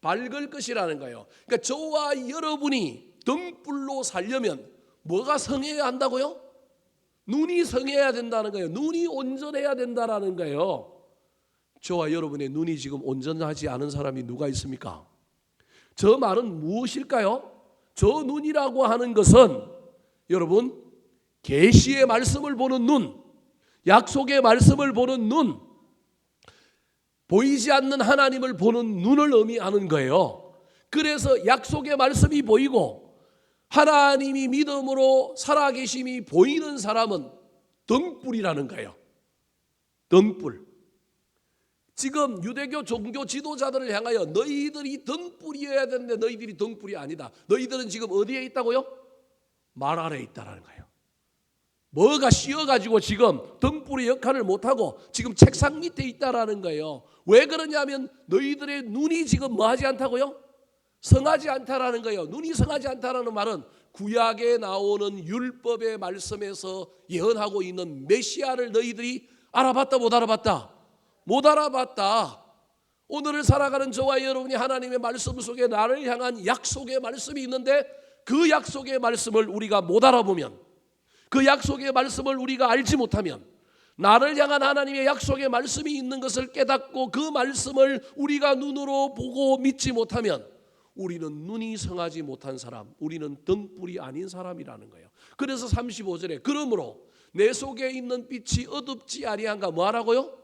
밝을 것이라는 거예요. 그러니까 저와 여러분이 등불로 살려면 뭐가 성해야 한다고요? 눈이 성해야 된다는 거예요. 눈이 온전해야 된다라는 거예요. 저와 여러분의 눈이 지금 온전하지 않은 사람이 누가 있습니까? 저 말은 무엇일까요? 저 눈이라고 하는 것은 여러분 계시의 말씀을 보는 눈, 약속의 말씀을 보는 눈, 보이지 않는 하나님을 보는 눈을 의미하는 거예요. 그래서 약속의 말씀이 보이고 하나님이 믿음으로 살아계심이 보이는 사람은 등불이라는 거예요. 등불. 지금 유대교 종교 지도자들을 향하여 너희들이 등불이어야 되는데 너희들이 등불이 아니다. 너희들은 지금 어디에 있다고요? 말 아래에 있다는 거예요. 뭐가 씌어가지고 지금 등불의 역할을 못하고 지금 책상 밑에 있다라는 거예요. 왜 그러냐면 너희들의 눈이 지금 뭐하지 않다고요? 성하지 않다라는 거예요. 눈이 성하지 않다라는 말은 구약에 나오는 율법의 말씀에서 예언하고 있는 메시아를 너희들이 알아봤다 못 알아봤다? 못 알아봤다. 오늘을 살아가는 저와 여러분이 하나님의 말씀 속에 나를 향한 약속의 말씀이 있는데 그 약속의 말씀을 우리가 못 알아보면, 그 약속의 말씀을 우리가 알지 못하면, 나를 향한 하나님의 약속의 말씀이 있는 것을 깨닫고 그 말씀을 우리가 눈으로 보고 믿지 못하면 우리는 눈이 성하지 못한 사람, 우리는 등불이 아닌 사람이라는 거예요. 그래서 35절에 그러므로 내 속에 있는 빛이 어둡지 아니한가 뭐 하라고요?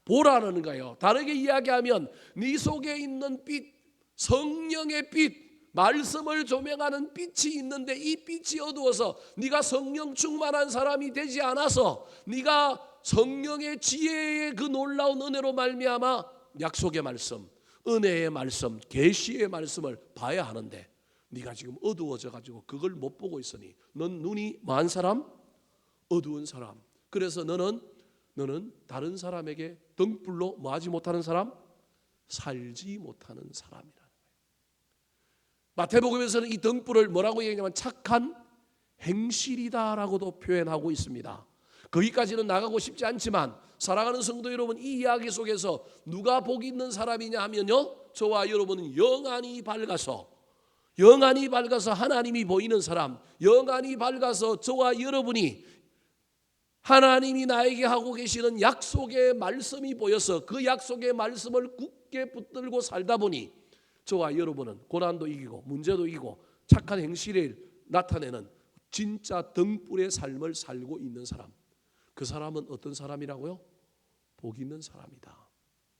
보라는 거예요. 다르게 이야기하면 네 속에 있는 빛, 성령의 빛, 말씀을 조명하는 빛이 있는데 이 빛이 어두워서 네가 성령 충만한 사람이 되지 않아서 네가 성령의 지혜의 그 놀라운 은혜로 말미암아 약속의 말씀, 은혜의 말씀, 계시의 말씀을 봐야 하는데 네가 지금 어두워져 가지고 그걸 못 보고 있으니 넌 눈이 뭐한 사람? 어두운 사람. 그래서 너는 다른 사람에게 등불로 뭐하지 못하는 사람? 살지 못하는 사람이라는 거예요. 마태복음에서는 이 등불을 뭐라고 얘기하냐면 착한 행실이다라고도 표현하고 있습니다. 거기까지는 나가고 싶지 않지만 사랑하는 성도 여러분, 이 이야기 속에서 누가 복 있는 사람이냐 하면요, 저와 여러분은 영안이 밝아서 하나님이 보이는 사람, 영안이 밝아서 저와 여러분이 하나님이 나에게 하고 계시는 약속의 말씀이 보여서 그 약속의 말씀을 굳게 붙들고 살다 보니 저와 여러분은 고난도 이기고 문제도 이기고 착한 행실을 나타내는 진짜 등불의 삶을 살고 있는 사람, 그 사람은 어떤 사람이라고요? 복 있는 사람이다.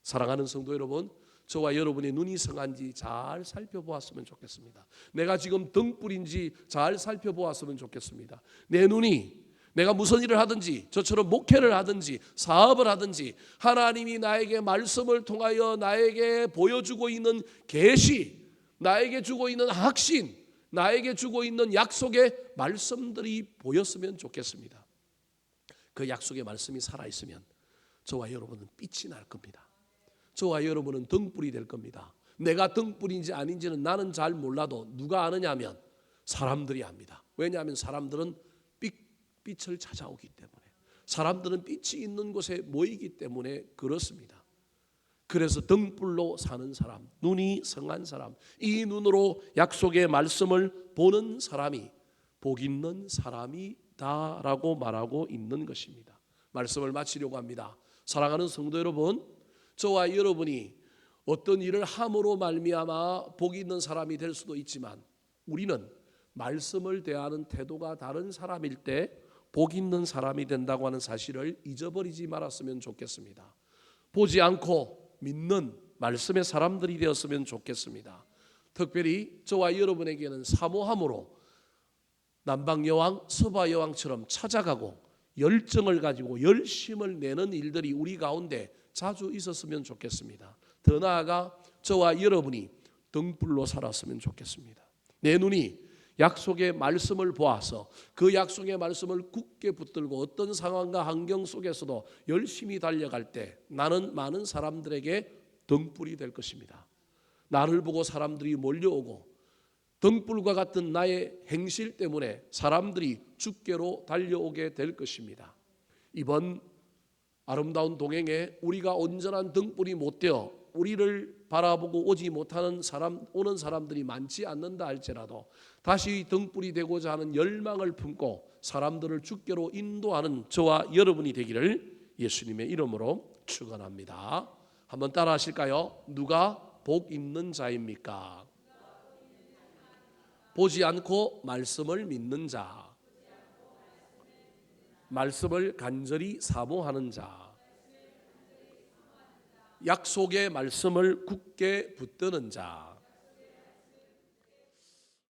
사랑하는 성도 여러분, 저와 여러분의 눈이 성한지 잘 살펴보았으면 좋겠습니다. 내가 지금 등불인지 잘 살펴보았으면 좋겠습니다. 내 눈이 내가 무슨 일을 하든지, 저처럼 목회를 하든지 사업을 하든지 하나님이 나에게 말씀을 통하여 나에게 보여주고 있는 계시, 나에게 주고 있는 확신, 나에게 주고 있는 약속의 말씀들이 보였으면 좋겠습니다. 그 약속의 말씀이 살아있으면 저와 여러분은 빛이 날 겁니다. 저와 여러분은 등불이 될 겁니다. 내가 등불인지 아닌지는 나는 잘 몰라도 누가 아느냐 하면 사람들이 압니다. 왜냐하면 사람들은 빛을 찾아오기 때문에, 사람들은 빛이 있는 곳에 모이기 때문에 그렇습니다. 그래서 등불로 사는 사람, 눈이 성한 사람, 이 눈으로 약속의 말씀을 보는 사람이 복 있는 사람이다라고 말하고 있는 것입니다. 말씀을 마치려고 합니다. 사랑하는 성도 여러분, 저와 여러분이 어떤 일을 함으로 말미암아 복 있는 사람이 될 수도 있지만 우리는 말씀을 대하는 태도가 다른 사람일 때 복 있는 사람이 된다고 하는 사실을 잊어버리지 말았으면 좋겠습니다. 보지 않고 믿는 말씀의 사람들이 되었으면 좋겠습니다. 특별히 저와 여러분에게는 사모함으로 남방여왕 서바여왕처럼 찾아가고 열정을 가지고 열심을 내는 일들이 우리 가운데 자주 있었으면 좋겠습니다. 더 나아가 저와 여러분이 등불로 살았으면 좋겠습니다. 내 눈이 약속의 말씀을 보아서 그 약속의 말씀을 굳게 붙들고 어떤 상황과 환경 속에서도 열심히 달려갈 때 나는 많은 사람들에게 등불이 될 것입니다. 나를 보고 사람들이 몰려오고 등불과 같은 나의 행실 때문에 사람들이 주께로 달려오게 될 것입니다. 이번 아름다운 동행에 우리가 온전한 등불이 못 되어 우리를 바라보고 오지 못하는 오는 사람들이 많지 않는다 할지라도 다시 등불이 되고자 하는 열망을 품고 사람들을 주께로 인도하는 저와 여러분이 되기를 예수님의 이름으로 축원합니다. 한번 따라 하실까요? 누가 복 있는 자입니까? 보지 않고 말씀을 믿는 자, 말씀을 간절히 사모하는 자, 약속의 말씀을 굳게 붙드는 자,